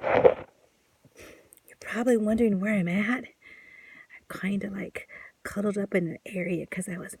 You're probably wondering where I'm at. I'm kind of like cuddled up in an area because I was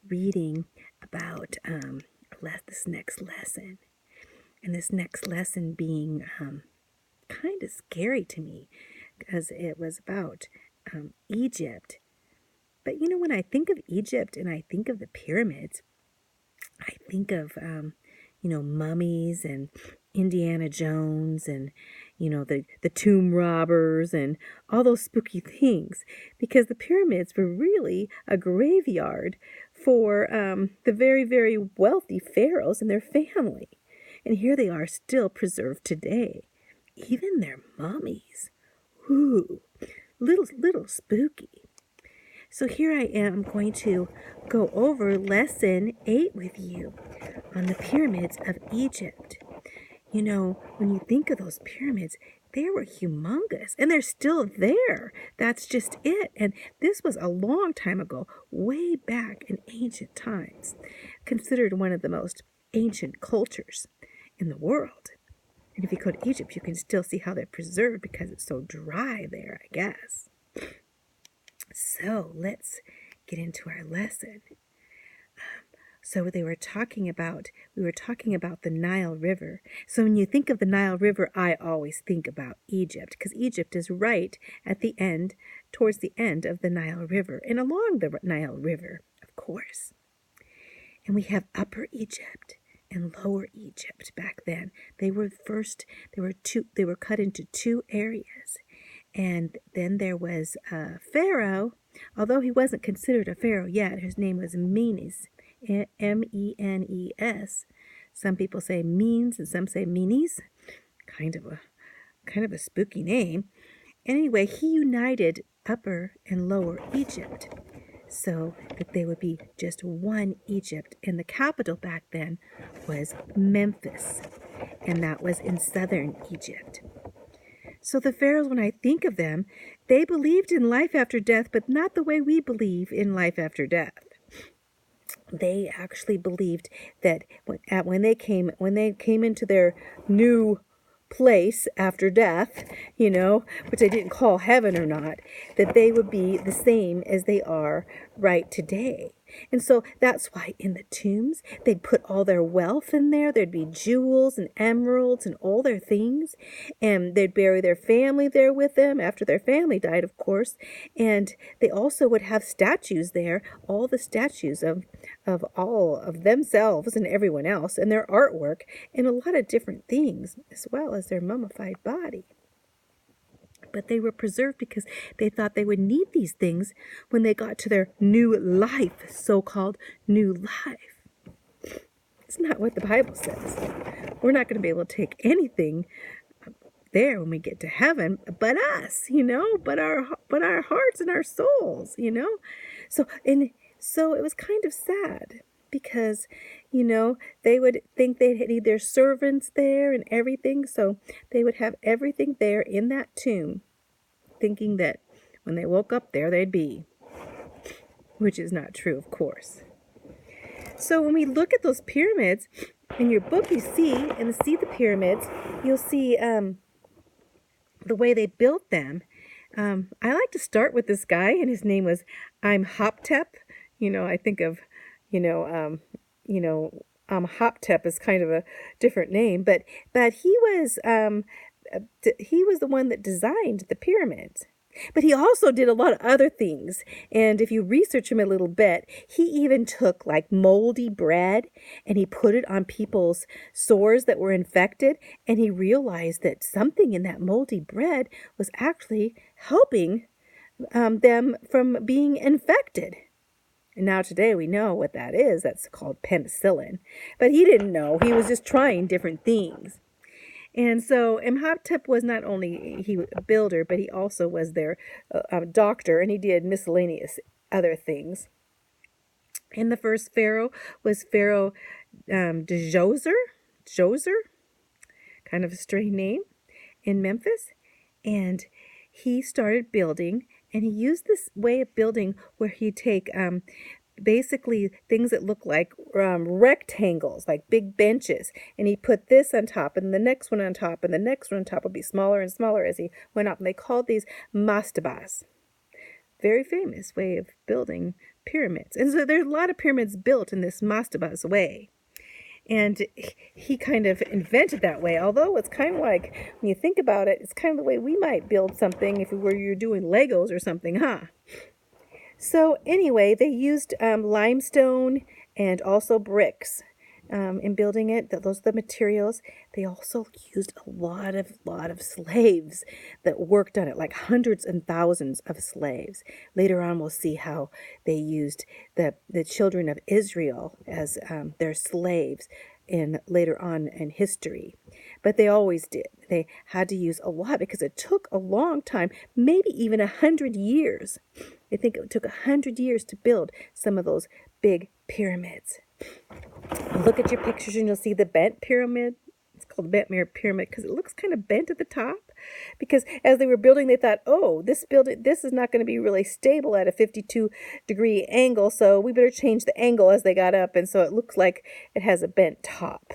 reading about this next lesson. And this next lesson being kind of scary to me because it was about Egypt. But you know, when I think of Egypt and I think of the pyramids, I think of, mummies and Indiana Jones and, the tomb robbers and all those spooky things because the pyramids were really a graveyard for the very, very wealthy pharaohs and their family. And here they are still preserved today. Even their mummies. Ooh, little spooky. So here I am going to go over lesson 8 with you on the pyramids of Egypt. You know, when you think of those pyramids, they were humongous and they're still there. That's just it. And this was a long time ago, way back in ancient times, considered one of the most ancient cultures in the world. And if you go to Egypt, you can still see how they're preserved because it's so dry there, I guess. So let's get into our lesson. So we were talking about the Nile River. So when you think of the Nile River, I always think about Egypt because Egypt is right at the end, towards the end of the Nile River and along the Nile River, of course. And we have Upper Egypt and Lower Egypt back then. They were cut into two areas. And then there was Pharaoh, although he wasn't considered a pharaoh yet. His name was Menes, Menes. Some people say Menes and some say Menes. Kind of a spooky name. Anyway, he united Upper and Lower Egypt so that they would be just one Egypt. And the capital back then was Memphis, and that was in southern Egypt. So the pharaohs, when I think of them, they believed in life after death, but not the way we believe in life after death. They actually believed that when they came into their new place after death, which they didn't call heaven or not, that they would be the same as they are right today. And so that's why in the tombs, they'd put all their wealth in there. There'd be jewels and emeralds and all their things. And they'd bury their family there with them after their family died, of course. And they also would have statues there, all the statues of all of themselves and everyone else and their artwork and a lot of different things, as well as their mummified body. But they were preserved because they thought they would need these things when they got to their new life, so-called new life. It's not what the Bible says. We're not going to be able to take anything there when we get to heaven but us, but our hearts and our souls, So it was kind of sad because, they would think they had their servants there and everything. So they would have everything there in that tomb, thinking that when they woke up there, they'd be, which is not true, of course. So when we look at those pyramids in your book, you see the pyramids, you'll see the way they built them. I like to start with this guy, and his name was Imhotep. I think of, Hoptep is kind of a different name, but he was the one that designed the pyramids. But he also did a lot of other things. And if you research him a little bit, he even took like moldy bread and he put it on people's sores that were infected. And he realized that something in that moldy bread was actually helping them from being infected. And now today we know what that is. That's called penicillin. But he didn't know. He was just trying different things. And so Imhotep was not only a builder, but he also was their doctor, and he did miscellaneous other things. And the first pharaoh was Pharaoh Djoser, kind of a strange name, in Memphis. And he started building, and he used this way of building where he'd take basically things that look like rectangles, like big benches. And he put this on top and the next one on top and the next one on top would be smaller and smaller as he went up. And they called these mastabas. Very famous way of building pyramids. And so there's a lot of pyramids built in this mastabas way. And he kind of invented that way, although it's kind of like, when you think about it, it's kind of the way we might build something if you're doing Legos or something, huh? So anyway, they used limestone and also bricks in building it. Those are the materials. They also used a lot of slaves that worked on it, like hundreds and thousands of slaves. Later on, we'll see how they used the children of Israel as their slaves later on in history. But they always did. They had to use a lot because it took a long time, maybe even 100 years. I think it took 100 years to build some of those big pyramids. Look at your pictures and you'll see the bent pyramid. It's called the bent pyramid because it looks kind of bent at the top. Because as they were building, they thought, oh, this is not going to be really stable at a 52-degree angle, so we better change the angle as they got up. And so it looks like it has a bent top.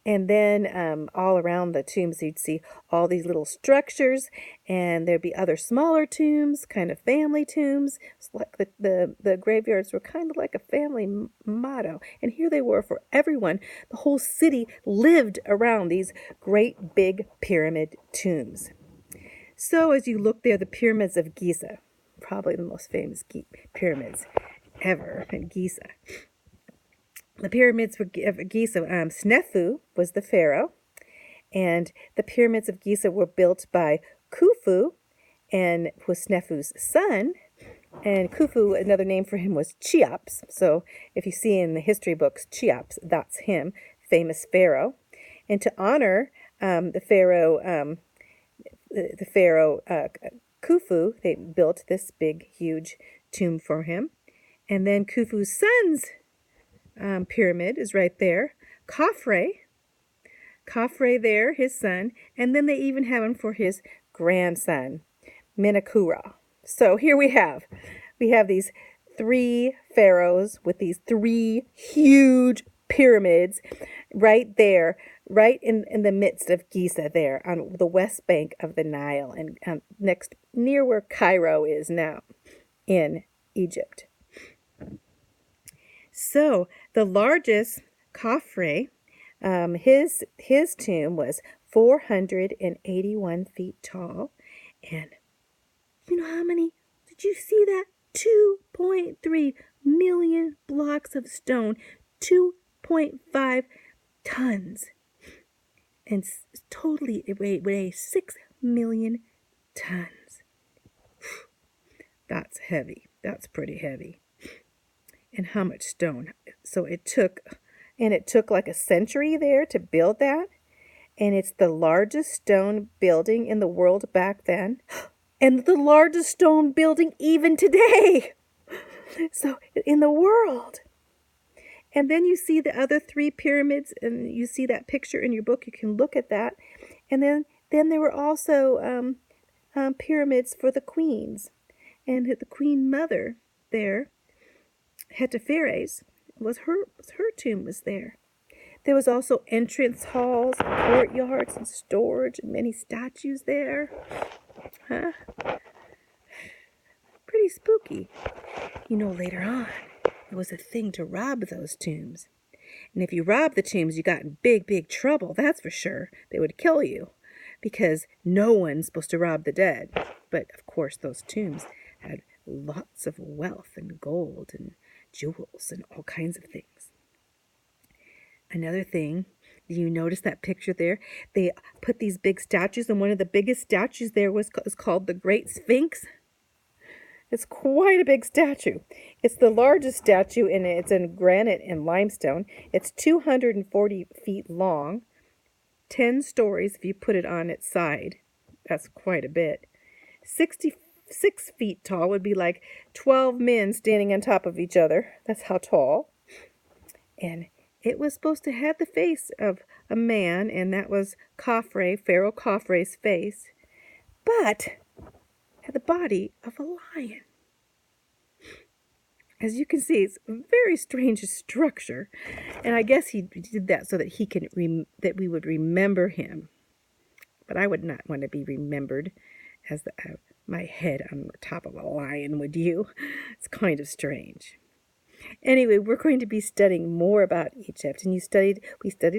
And then all around the tombs, you'd see all these little structures, and there'd be other smaller tombs, kind of family tombs. It's like the graveyards were kind of like a family motto. And here they were for everyone. The whole city lived around these great big pyramid tombs. So as you look there, the pyramids of Giza, probably the most famous pyramids ever in Giza. The pyramids of Giza, Snefu was the pharaoh, and the pyramids of Giza were built by Khufu, and was Snefu's son. And Khufu, another name for him was Cheops. So if you see in the history books Cheops, that's him, famous pharaoh. And to honor the pharaoh Khufu, they built this big, huge tomb for him. And then Khufu's sons pyramid is right there. Khafre there, his son, and then they even have him for his grandson, Menkaure. So here we have these 3 pharaohs with these 3 huge pyramids right there, right in the midst of Giza there on the west bank of the Nile and next near where Cairo is now in Egypt. So the largest Khafre, his tomb was 481 feet tall. And you know how many? Did you see that? 2.3 million blocks of stone, 2.5 tons. And totally it weighed 6 million tons. That's heavy. That's pretty heavy. And how much stone? So it took like a century there to build that. And it's the largest stone building in the world back then. And the largest stone building even today. So in the world. And then you see the other 3 pyramids, and you see that picture in your book. You can look at that. And then there were also pyramids for the queens. And the queen mother there, Hetepheres, her tomb was there. There was also entrance halls, courtyards, and storage, and many statues there. Huh? Pretty spooky. You know, later on, it was a thing to rob those tombs. And if you robbed the tombs, you got in big, big trouble, that's for sure. They would kill you because no one's supposed to rob the dead. But, of course, those tombs had lots of wealth and gold and jewels and all kinds of things. Another thing, do you notice that picture there? They put these big statues, and one of the biggest statues there is called the Great Sphinx. It's quite a big statue. It's the largest statue, and it's in granite and limestone. It's 240 feet long, 10 stories if you put it on its side. That's quite a bit. 66 feet tall would be like 12 men standing on top of each other. That's how tall. And it was supposed to have the face of a man, and that was Khafre, Pharaoh Khafre's face, but had the body of a lion. As you can see, it's a very strange structure, and I guess he did that so that he can that we would remember him. But I would not want to be remembered as my head on the top of a lion, would you? It's kind of strange. Anyway, we're going to be studying more about Egypt, and we studied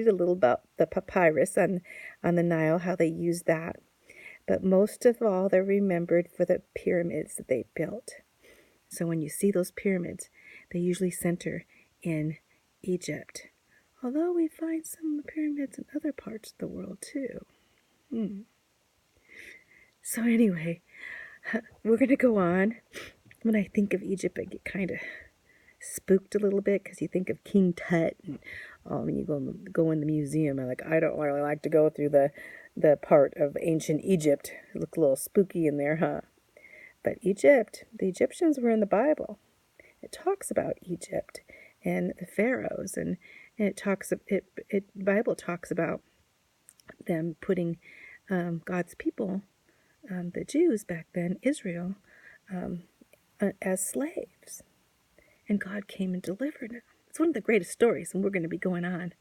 a little about the papyrus on the Nile, how they used that. But most of all, they're remembered for the pyramids that they built. So when you see those pyramids, they usually center in Egypt. Although we find some pyramids in other parts of the world too. So anyway, we're going to go on. When I think of Egypt, I get kind of spooked a little bit because you think of King Tut, and when you go in the museum, I don't really like to go through the part of ancient Egypt. It looked a little spooky in there, huh? But Egypt, the Egyptians were in the Bible. It talks about Egypt and the pharaohs, and the Bible talks about them putting God's people, the Jews back then, Israel, as slaves. And God came and delivered them. It's one of the greatest stories, and we're going to be going on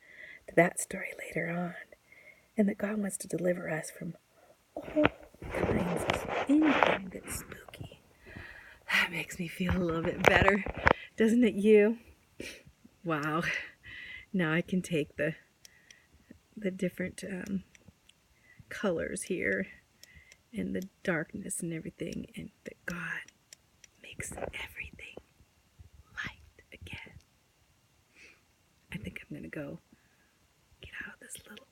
to that story later on. And that God wants to deliver us from all kinds of anything that's spooky. That makes me feel a little bit better, doesn't it, you? Wow. Now I can take the different colors here and the darkness and everything, and that God makes everything light again. I think I'm going to go get out of this little